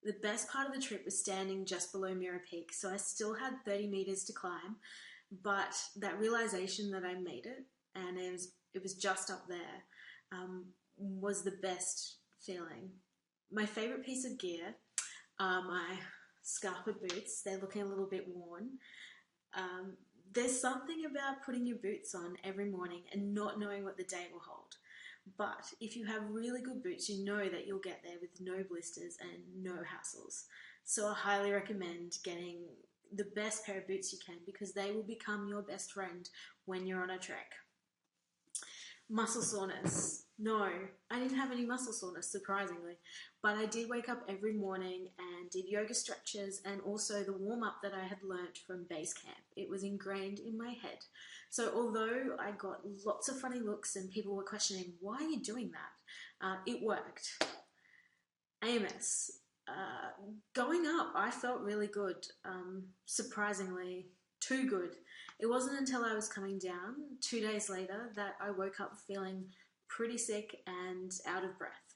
The best part of the trip was standing just below Mirror Peak, so I still had 30 meters to climb, but that realization that I made it, and it was just up there, was the best feeling. My favorite piece of gear are my Scarpa boots. They're looking a little bit worn. There's something about putting your boots on every morning and not knowing what the day will hold. But if you have really good boots, you know that you'll get there with no blisters and no hassles. So I highly recommend getting the best pair of boots you can, because they will become your best friend when you're on a trek. Muscle soreness. No, I didn't have any muscle soreness, surprisingly, but I did wake up every morning and did yoga stretches and also the warm-up that I had learnt from base camp. It was ingrained in my head. So although I got lots of funny looks and people were questioning, why are you doing that? It worked. AMS. Going up, I felt really good, surprisingly too good. It wasn't until I was coming down 2 days later that I woke up feeling pretty sick and out of breath.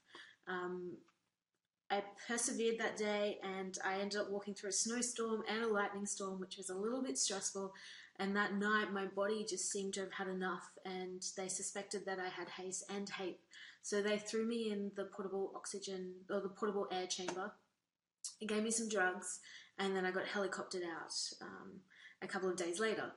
I persevered that day and I ended up walking through a snowstorm and a lightning storm, which was a little bit stressful. And that night my body just seemed to have had enough, and they suspected that I had haze and HAPE. So they threw me in the portable oxygen, or the portable air chamber. It gave me some drugs, and then I got helicoptered out a couple of days later.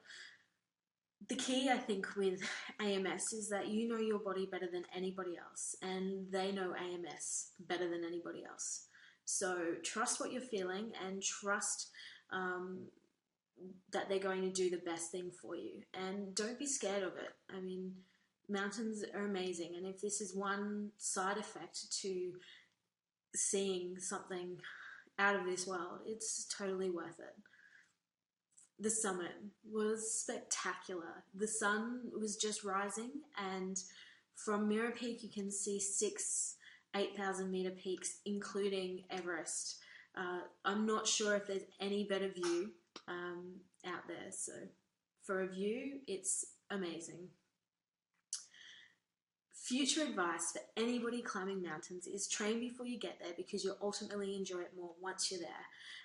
The key, I think, with AMS is that you know your body better than anybody else, and they know AMS better than anybody else. So trust what you're feeling and trust that they're going to do the best thing for you. And don't be scared of it. I mean, mountains are amazing, and if this is one side effect to seeing something out of this world, it's totally worth it. The summit was spectacular. The sun was just rising, and from Mirror Peak you can see 6 8,000 meter peaks, including Everest. I'm not sure if there's any better view out there, so for a view, it's amazing. Future advice for anybody climbing mountains is train before you get there, because you'll ultimately enjoy it more once you're there.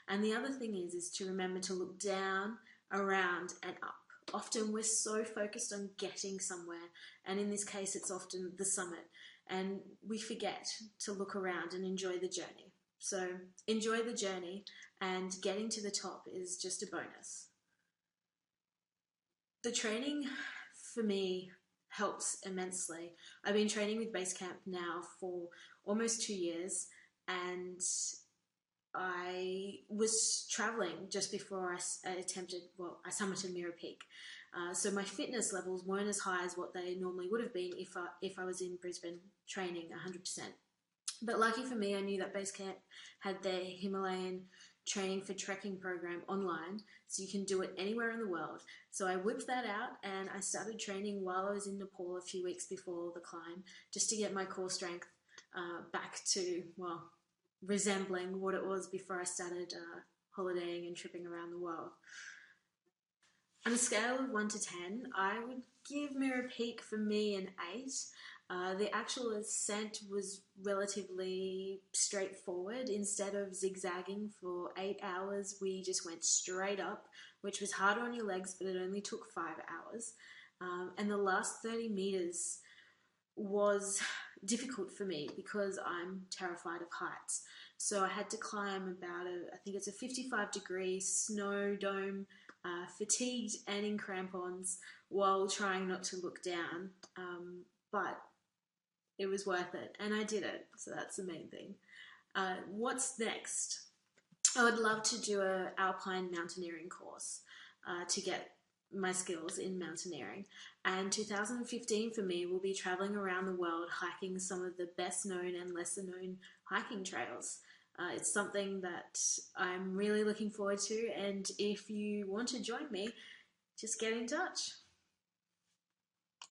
And the other thing is to remember to look down, around and up. Often we're so focused on getting somewhere, and in this case it's often the summit, and we forget to look around and enjoy the journey. So enjoy the journey, and getting to the top is just a bonus. The training for me helps immensely. I've been training with base camp now for almost 2 years, and I was traveling just before I summited Mirror Peak. So my fitness levels weren't as high as what they normally would have been if I was in Brisbane training 100%. But lucky for me, I knew that base camp had their Himalayan training for trekking program online, so you can do it anywhere in the world. So I whipped that out and I started training while I was in Nepal a few weeks before the climb, just to get my core strength back to, well, resembling what it was before I started holidaying and tripping around the world. On a scale of 1 to 10, I would give Mirror Peak for me an 8. The actual ascent was relatively straightforward. Instead of zigzagging for 8 hours, we just went straight up, which was harder on your legs, but it only took 5 hours. And the last 30 meters was difficult for me because I'm terrified of heights. So I had to climb about I think it's a 55-degree snow dome, fatigued and in crampons, while trying not to look down. But it was worth it, and I did it, so that's the main thing. What's next? I would love to do an alpine mountaineering course to get my skills in mountaineering, and 2015 for me will be traveling around the world hiking some of the best known and lesser known hiking trails. It's something that I'm really looking forward to, and if you want to join me, just get in touch.